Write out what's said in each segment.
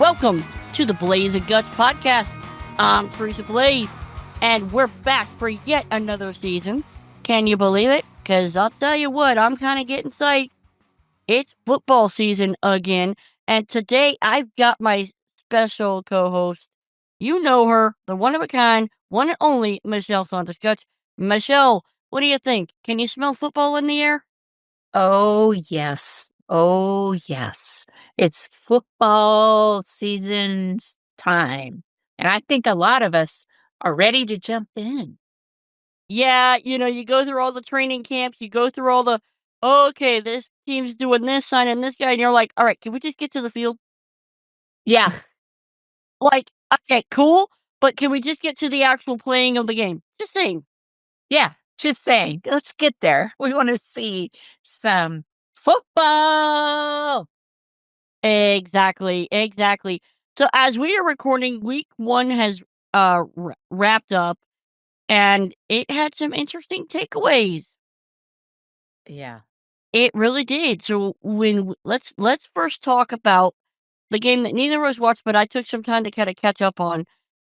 Welcome to the Blaes and Gottsch podcast. I'm Teresa Blaes, and we're back for yet another season. Can you believe it? Because I'll tell you what, I'm kind of getting psyched. It's football season again, and today I've got my special co-host. You know her, the one-of-a-kind, one and only Mischelle Saunders. Mischelle, what do you think? Can you smell football in the air? Oh, yes. Oh, yes. It's football season's time. And I think a lot of us are ready to jump in. Yeah, you go through all the training camps, you go through all the, okay, this team's doing this, signing this guy, and you're like, all right, can we just get to the field? Yeah. Like, okay, cool, but can we just get to the actual playing of the game? Just saying. Yeah. Just saying. Let's get there. We want to see some football. Exactly. So as we are recording, week one has wrapped up, and it had some interesting takeaways. Yeah. It really did. So let's first talk about the game that neither of us watched, but I took some time to kind of catch up on,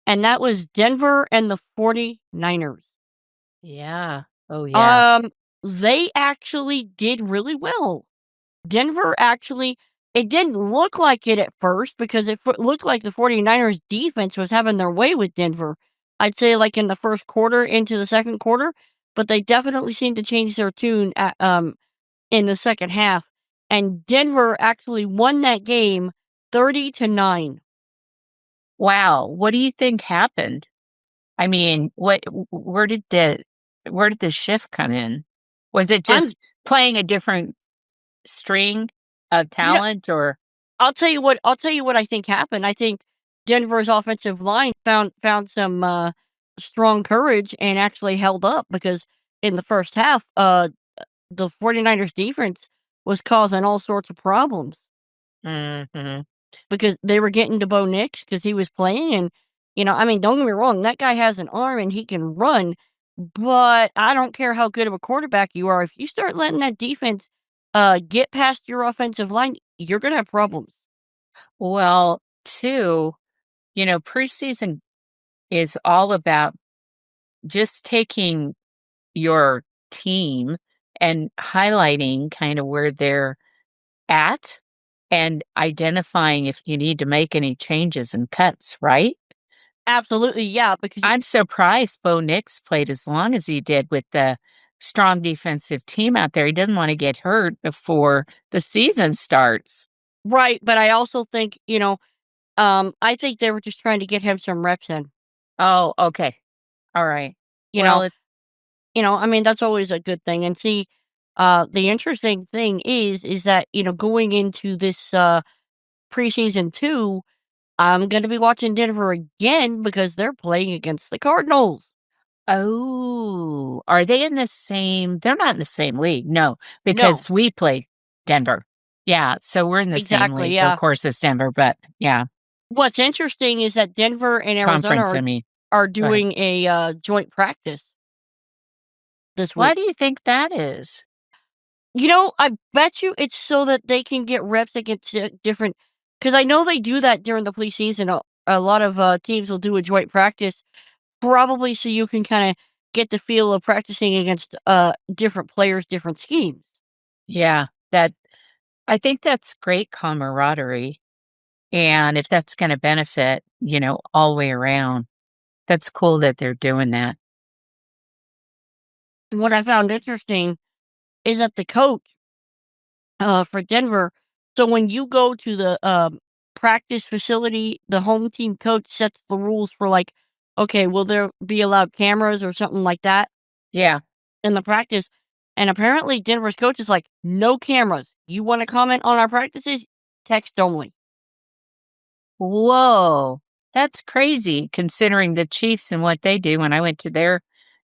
and that was Denver and the 49ers. Yeah. Oh, yeah. They actually did really well. Denver actually, it didn't look like it at first because it looked like the 49ers defense was having their way with Denver. I'd say like in the first quarter into the second quarter, but they definitely seemed to change their tune in the second half. And Denver actually won that game 30-9. Wow. What do you think happened? I mean, where did the shift come in? Was it I'm just playing a different string of you know, talent or I'll tell you what I think happened. I think Denver's offensive line found some strong courage and actually held up because in the first half, the 49ers defense was causing all sorts of problems Mhm. because they were getting to Bo Nix because he was playing. And, I mean, don't get me wrong, that guy has an arm and he can run, but I don't care how good of a quarterback you are. If you start letting that defense get past your offensive line, you're going to have problems. Well, too, preseason is all about just taking your team and highlighting kind of where they're at and identifying if you need to make any changes and cuts, right? Absolutely, yeah, because I'm surprised Bo Nix played as long as he did with the strong defensive team out there. He doesn't want to get hurt before the season starts. right, but I also think, I think they were just trying to get him some reps in. Oh, okay. All right. You Well, know I mean, that's always a good thing. And see, the interesting thing is that, going into this preseason 2, I'm gonna be watching Denver again because they're playing against the Cardinals. oh, are they in the same they're not in the same league, no, No, because we play Denver. Yeah, so we're in the same exactly, league, of yeah. course, as Denver, but yeah, What's interesting is that Denver and Arizona conference, I mean. are Go ahead. doing a joint practice this Why week. do you think that is? I bet you it's so that they can get reps against different. Because I know they do that during the preseason. A lot of teams will do a joint practice, probably so you can kind of get the feel of practicing against different players, different schemes. Yeah, that I think that's great camaraderie, and if that's gonna benefit, all the way around, that's cool that they're doing that. And what I found interesting is that the coach for Denver. So when you go to the practice facility, the home team coach sets the rules for like, okay, will there be allowed cameras or something like that Yeah. in the practice? And apparently Denver's coach is like, no cameras. You want to comment on our practices? Text only. Whoa, that's crazy considering the Chiefs and what they do. When I went to their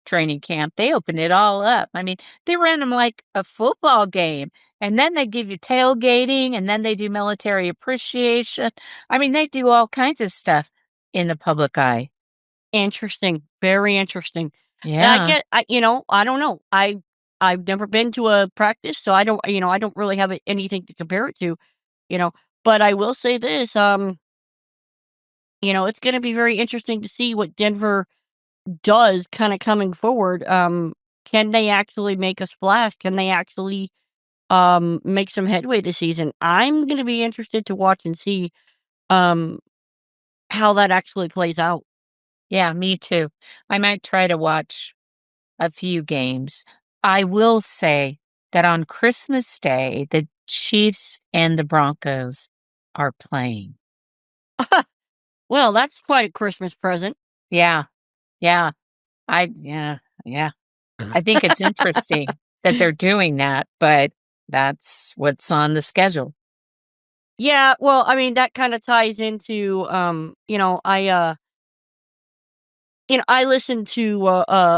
training camp, they opened it all up. I mean, they ran them like a football game, and then they give you tailgating, and then they do military appreciation. I mean, they do all kinds of stuff in the public eye. Interesting. Very interesting. And Yeah. I don't know. I've never been to a practice, so I don't really have anything to compare it to, you know. But I will say this, it's going to be very interesting to see what Denver does kind of coming forward. Can they actually make a splash? Can they actually make some headway this season? I'm going to be interested to watch and see um, how that actually plays out. Yeah, me too. I might try to watch a few games. I will say that on Christmas Day, the Chiefs and the Broncos are playing. Well, that's quite a Christmas present. Yeah, yeah. Yeah. I think it's interesting that they're doing that, but that's what's on the schedule. Yeah, well, I mean, that kinda ties into, I listen to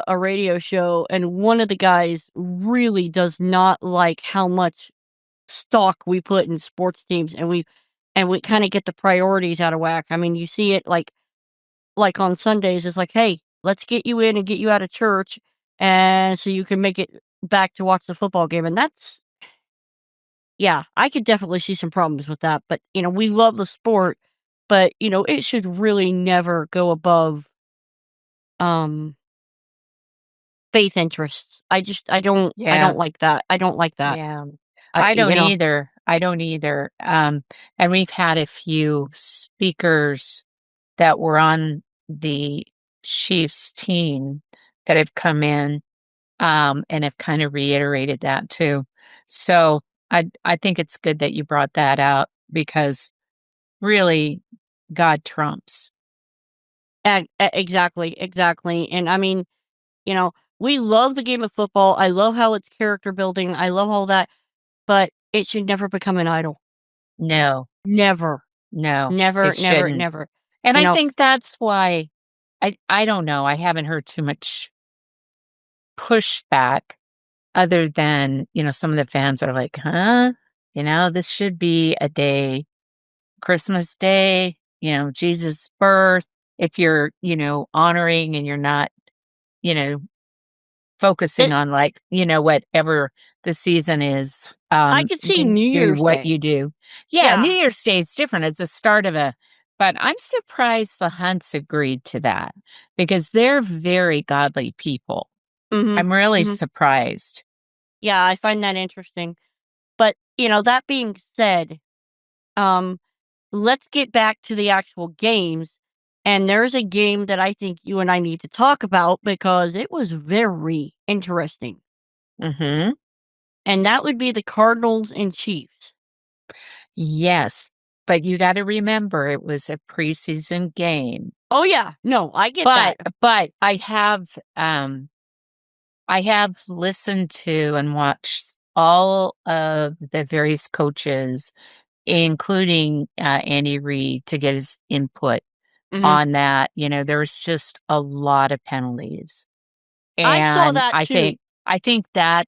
a radio show, and one of the guys really does not like how much stock we put in sports teams, and we kinda get the priorities out of whack. I mean, you see it, like, on Sundays, it's like, "Hey, let's get you in and get you out of church, and so you can make it back to watch the football game," and that's yeah, I could definitely see some problems with that, but, we love the sport, but, it should really never go above, um, faith interests. I Yeah, don't like that. I don't like that. yeah. I I you don't know either. I don't either. And we've had a few speakers that were on the Chiefs team that have come in and have kind of reiterated that too. So I think it's good that you brought that out because really God trumps. exactly, exactly, and I mean, we love the game of football. I love how it's character building. I love all that, but it should never become an idol. No, Never. no, Never, it never, shouldn't. never. And You I know, think that's why I don't know. I haven't heard too much pushback other than, some of the fans are like, huh? This should be a day, Christmas Day, Jesus' birth. If you're, honoring and you're not, you know, focusing it on like, whatever the season is, I could see then New do Year's what Day. you do. Yeah, New Yeah. Year's Day is different. It's the start of but I'm surprised the Hunts agreed to that because they're very godly people. Mhm. I'm really Mhm. surprised. Yeah, I find that interesting. But, that being said, um, let's get back to the actual games. And there's a game that I think you and I need to talk about because it was very interesting. Mhm. And that would be the Cardinals and Chiefs. Yes, but you gotta remember it was a preseason game. Oh, yeah. No, I get But that. but I have listened to and watched all of the various coaches, including, Andy Reid, to get his input Mhm. on that. There was just a lot of penalties, I saw and that too. I think that,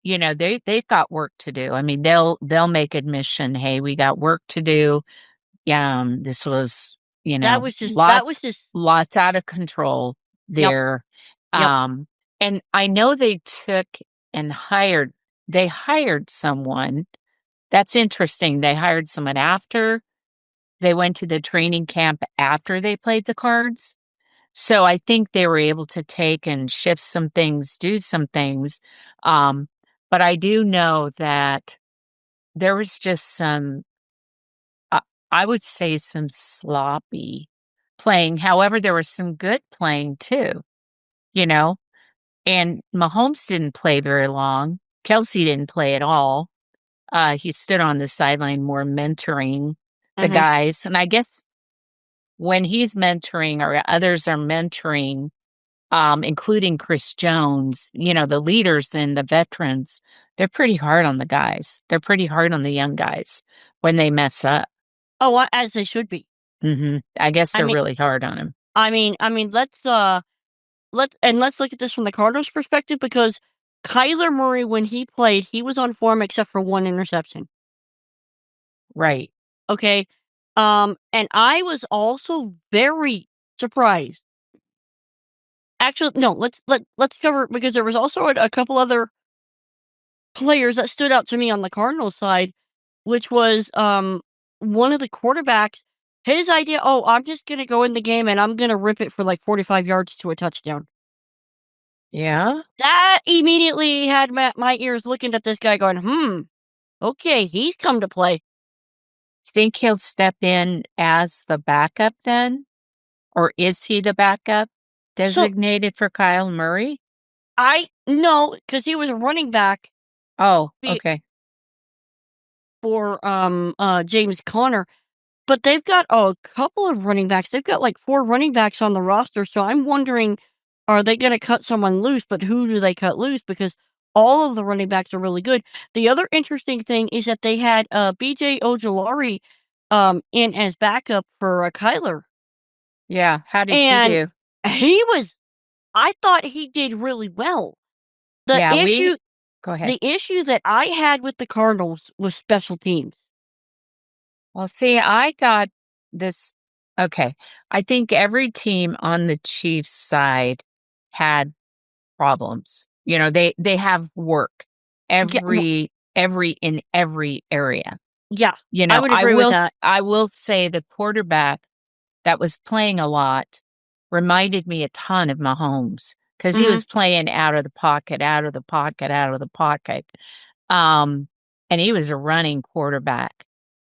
they've got work to do. I mean, they'll make admission, "Hey, we got work to do." Yeah, this was, That was lots just lots out of control yep, there. yep. And I know they hired someone. That's interesting. They hired someone after they went to the training camp after they played the Cards. So I think they were able to take and shift some things, do some things. Um, but I do know that there was just uh, I would say some sloppy playing. However, there was some good playing too, you know, and Mahomes didn't play very long. Kelsey didn't play at all. He stood on the sideline more mentoring the Mhm. guys. And I guess when he's mentoring or others are mentoring, including Chris Jones, the leaders and the veterans, they're pretty hard on the guys. They're pretty hard on the young guys when they mess up. Oh, as they should be. I guess I they're mean really hard on him. let's look at this from the Cardinals' perspective because Kyler Murray, when he played, he was on form except for one interception. Right. Okay. And I was also very surprised. Actually, no, let's cover because there was also a couple other players that stood out to me on the Cardinals side, which was one of the quarterbacks. His idea, "Oh, I'm just gonna go in the game and I'm gonna rip it for, like, 45 yards to a touchdown." Yeah? That immediately had my ears looking at this guy going, okay, he's come to play." Think he'll step in as the backup then? Or is he the backup So, designated for Kyle Murray? I know because he was a running back Oh, be okay. for, James Conner, but they've got a couple of running backs. They've got, like, 4 running backs on the roster, so I'm wondering, are they gonna cut someone loose, but who do they cut loose? Because all of the running backs are really good. The other interesting thing is that they had, BJ Ojulari, in as backup for, Kyler, Yeah, how did he and do? he was I thought he did really well. The Yeah, we issue go ahead. the issue that I had with the Cardinals was special teams. Well, see, I thought this okay. I think every team on the Chiefs side had problems. They have work Yeah, w every in every area. yeah, I would agree with that. I will say the quarterback that was playing a lot reminded me a ton of Mahomes because he Mhm, was playing out of the pocket, out of the pocket, out of the pocket. Um, and he was a running quarterback.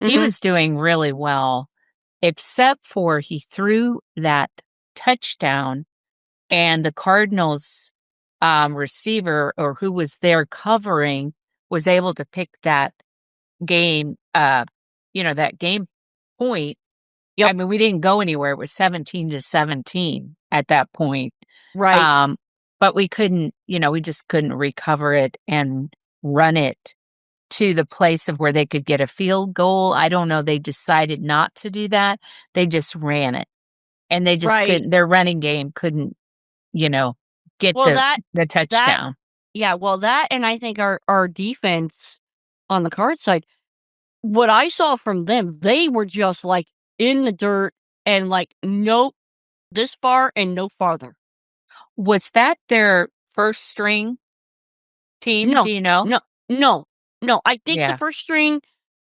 He mhm, was doing really well, except for he threw that touchdown and the Cardinals receiver or who was there covering was able to pick that game, that game point. I yep, mean, we didn't go anywhere. It was 17-17 at that point. right, Um, but we just couldn't recover it and run it to the place of where they could get a field goal. I don't know. They decided not to do that. They just ran it. And they just right. couldn't, their running game couldn't, you know, get Well, the that touchdown. yeah, well, that and I think our defense on the card side, what I saw from them, they were just, like, in the dirt and, like, nope, this far and no farther. Was that their first string team? No, Do you know? no, no, no, I think the Yeah. first string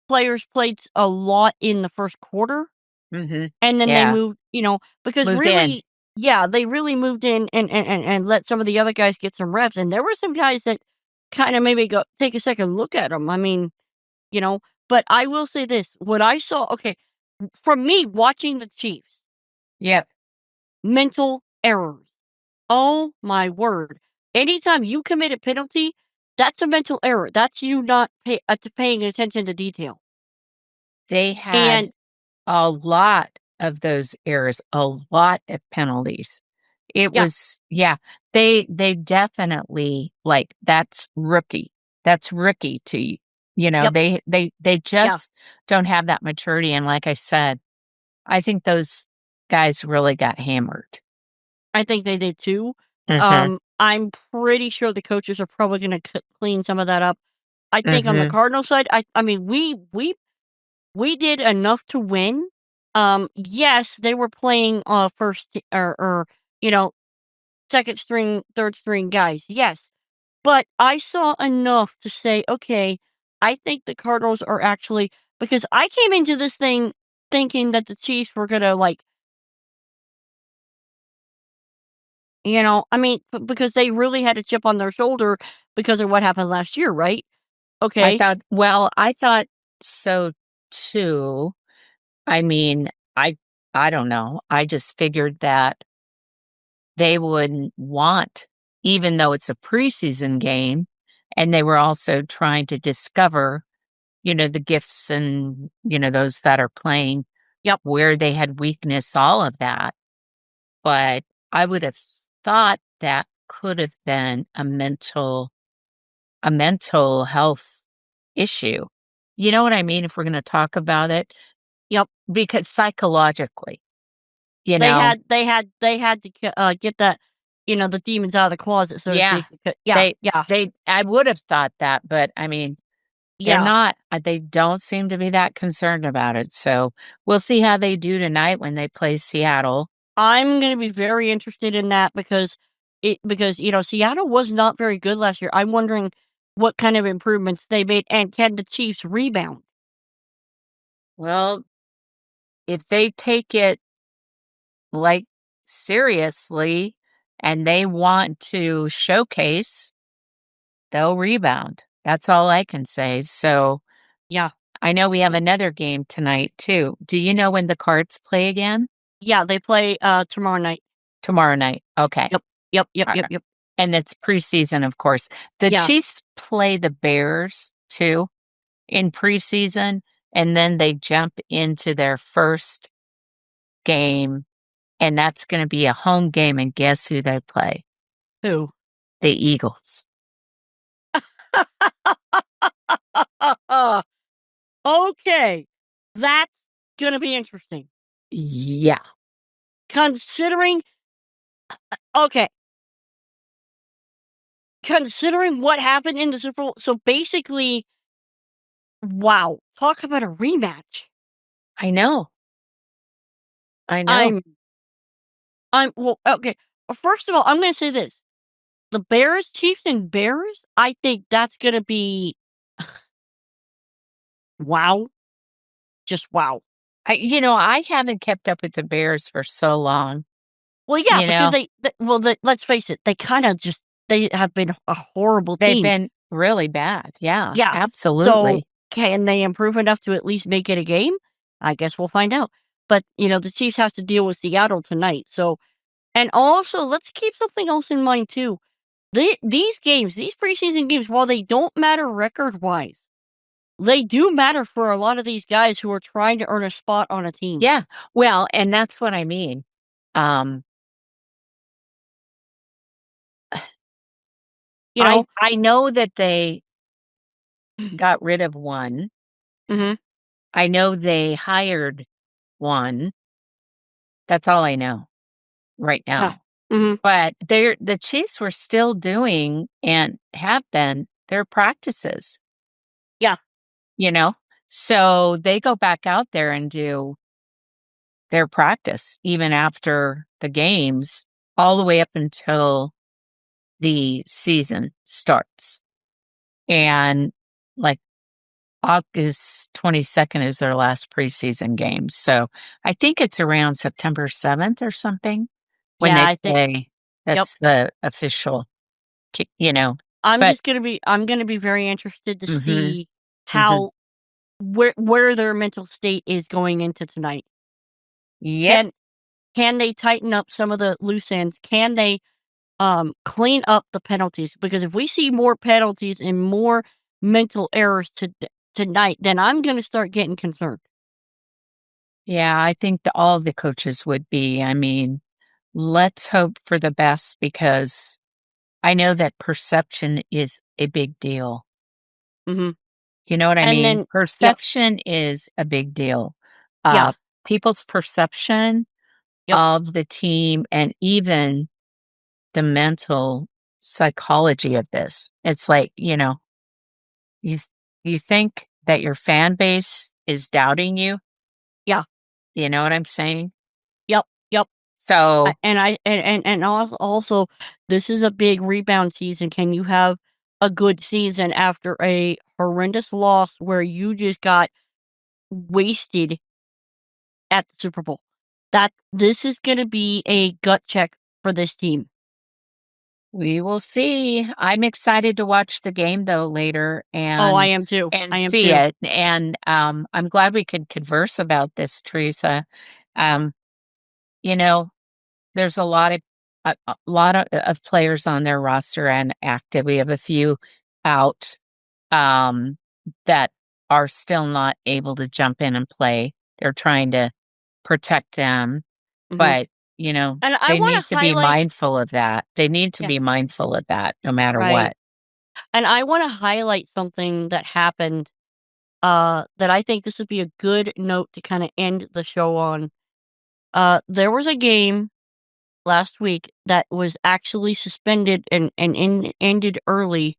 players played a lot in the first quarter. Hmm. And then they Yeah. moved, because Moved in. really yeah, they really moved in and let some of the other guys get some reps, and there were some guys that kinda maybe go take a second look at them. I mean, you know, but I will say this, what I saw okay, from me watching the Chiefs, Yep. mental errors. Oh my word. Anytime you commit a penalty, that's a mental error. That's you not paying attention to detail. They had And a lot of those errors, a lot of penalties. It yeah, was yeah, they definitely like, that's rookie. That's rookie to you. yep, They yeah. just don't have that maturity, and like I said, I think those guys really got hammered. I think they did too. Mhm, I'm pretty sure the coaches are probably gonna clean some of that up. I think on the mhm. Cardinal side, I mean, we did enough to win. Yes, they were playing first or you know second string, third string guys. Yes, but I saw enough to say, okay, I think the Cardinals are actually because I came into this thing thinking that the Chiefs were gonna like I mean, because they really had a chip on their shoulder because of what happened last year, right? Okay. I thought so too. I mean, I I don't know. I just figured that they wouldn't want, even though it's a preseason game, and they were also trying to discover, the gifts and, those that are playing, Yep. where they had weakness, all of that. But I would have thought that could have been a mental health issue. You know what I mean? If we're going to talk about it, Yep. because psychologically, you They know, had they had they had to get that, the demons out of the closet, so to yeah, speak. Yeah, they yeah, I would have thought that, but I mean, yeah. they don't seem to be that concerned about it. So we'll see how they do tonight when they play Seattle. I'm gonna be very interested in that because Seattle was not very good last year. I'm wondering what kind of improvements they made and can the Chiefs rebound? Well, if they take it like seriously and they want to showcase, they'll rebound. That's all I can say. So Yeah. I know we have another game tonight too. Do you know when the Cards play again? Yeah, they play tomorrow night. Tomorrow night. Okay. Yep. Yep. Yep. All Yep. right. Yep. And it's preseason, of course. The Yeah. Chiefs play the Bears too in preseason, and then they jump into their first game, and that's going to be a home game. And guess who they play? Who? The Eagles. Okay. That's going to be interesting. Yeah. Considering, okay, considering what happened in the Super Bowl. So basically, wow, talk about a rematch. I know. I know. Well, okay. First of all, I'm going to say this. The Bears, Chiefs, and Bears, I think that's going to be wow. Just wow. I haven't kept up with the Bears for so long. Well, yeah, You because know, let's face it, they have been a horrible they've team. been really bad. Yeah, Yeah. So absolutely. can they improve enough to at least make it a game? I guess we'll find out. But, the Chiefs have to deal with Seattle tonight. So, and also, let's keep something else in mind, too. These games, these preseason games, while they don't matter record wise, they do matter for a lot of these guys who are trying to earn a spot on a team. Yeah. Well, and that's what I mean. Um, You I know? I know that they got rid of one. Hmm. I know they hired one. That's all I know right Yeah. now. Hmm. But the Chiefs were still doing and have been their practices, Yeah. you know? So they go back out there and do their practice even after the games, all the way up until the season starts. And like August 22nd is their last preseason game. So I think it's around September 7th or something when Yeah, they I think, play. yep. That's the official kick. But I'm gonna be very interested to mhm, see mhm. how where their mental state is going into tonight. Yep. Can can they tighten up some of the loose ends? Can they clean up the penalties? Because if we see more penalties and more mental errors tonight, then I'm going to start getting concerned. Yeah, I think all the coaches would be. I mean, let's hope for the best because I know that perception is a big deal. Hmm. You know what I And mean? then, yep, Perception is a big deal. yeah, People's perception yep, of the team and even the mental psychology of this. It's like, you th- you think that your fan base is doubting you. yeah, You know what I'm saying? yep, yep. So Also, this is a big rebound season. Can you have a good season after a horrendous loss where you just got wasted at the Super Bowl? This is going to be a gut check for this team. we will see. I'm excited to watch the game though later Oh, I and am too. I am see too. it. And I'm glad we could converse about this, Teresa. Um, you know, there's a lot of players on their roster and active. We have a few out um, that are still not able to jump in and play. They're trying to protect them, Hmm. but And I they want need to to be highlight, mindful of that. They need to yeah, be mindful of that no matter right. what. And I want to highlight something that happened. That I think this would be a good note to kind of end the show on. There was a game last week that was actually suspended and ended early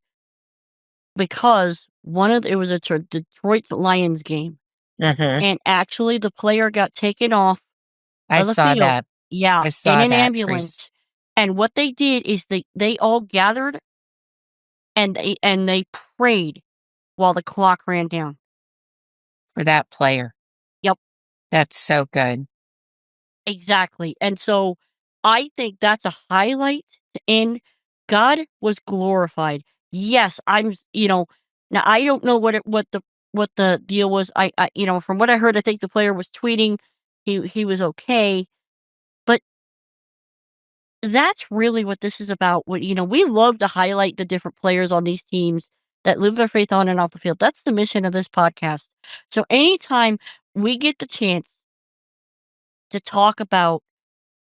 because it was a Detroit Lions game, Hmm. and actually the player got taken off I of the saw field. that. Yeah, I in saw an that, Trace, ambulance. And what they did is they all gathered and they prayed while the clock ran down. for that player. Yep. That's so good. Exactly. And so I think that's a highlight to end. God was glorified. Yes, now I don't know what the deal was. From what I heard, I think the player was tweeting he was okay, but that's really what this is about. We love to highlight the different players on these teams that live their faith on and off the field. That's the mission of this podcast. So anytime we get the chance to talk about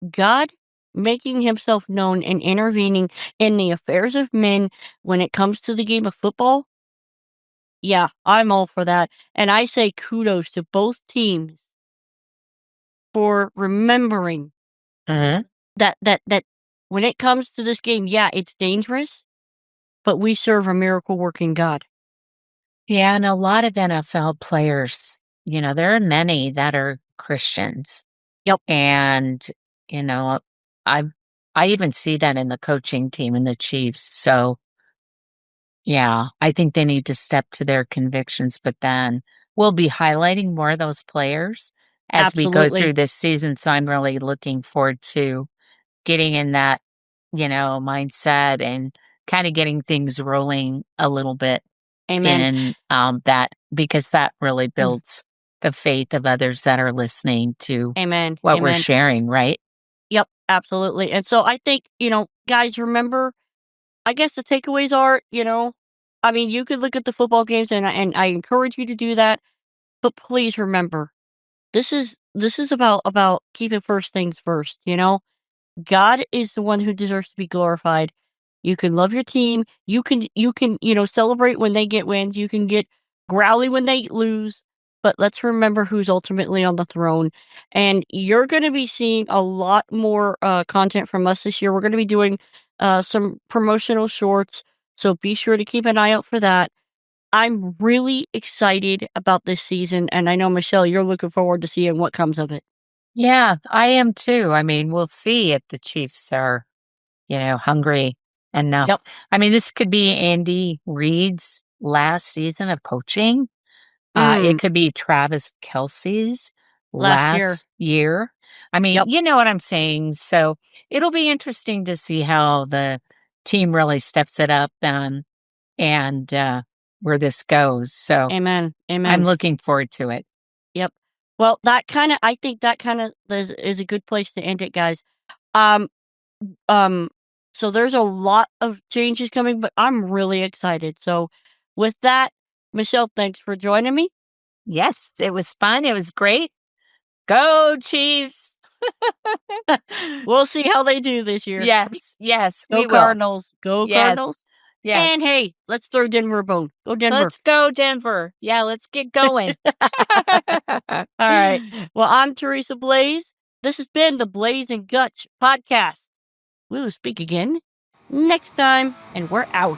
God making himself known and intervening in the affairs of men when it comes to the game of football, yeah, I'm all for that. And I say kudos to both teams for remembering Mhm. that when it comes to this game, yeah, it's dangerous, but we serve a miracle working God. Yeah, and a lot of NFL players, there are many that are Christians. Yep, And, you know, I I even see that in the coaching team in the Chiefs. So, yeah, I think they need to step to their convictions, but then we'll be highlighting more of those players as we go through absolutely. this season. So I'm really looking forward to getting in that, mindset and kind of getting things rolling a little bit Amen. in that because that really Mm, builds the faith of others that are listening to amen. what we're Amen. sharing, right? Yep, absolutely. And so I think, guys, remember, I guess the takeaways are, I mean, you could look at the football games and I encourage you to do that, but please remember, this is about keeping first things first. God is the one who deserves to be glorified. You can love your team. You can celebrate when they get wins. You can get growly when they lose. But let's remember who's ultimately on the throne. And you're going to be seeing a lot more content from us this year. We're going to be doing some promotional shorts. So be sure to keep an eye out for that. I'm really excited about this season. And I know, Mischelle, you're looking forward to seeing what comes of it. Yeah, I am too. I mean, we'll see if the Chiefs are, hungry enough. Yep. I mean, this could be Andy Reid's last season of coaching. It Mm, could be Travis Kelsey's last year. last year. I mean, Yep. you know what I'm saying? So it'll be interesting to see how the team really steps it up and where this goes. So Amen. I'm Amen. looking forward to it. Yep. Well, I think that kinda is a good place to end it, guys. Um, um, so there's a lot of changes coming, but I'm really excited. So with that, Michelle, thanks for joining me. Yes, it was fun. It was great. Go Chiefs. We'll see how they do this year. Yes, yes, Go we will. Cardinals. Go Yes, Cardinals. And yes. hey, let's throw Denver a bone. Go Denver. Let's go, Denver. Yeah, let's get going. All right. Well, I'm Teresa Blaes. This has been the Blaze and Gutch podcast. We will speak again next time, and we're out.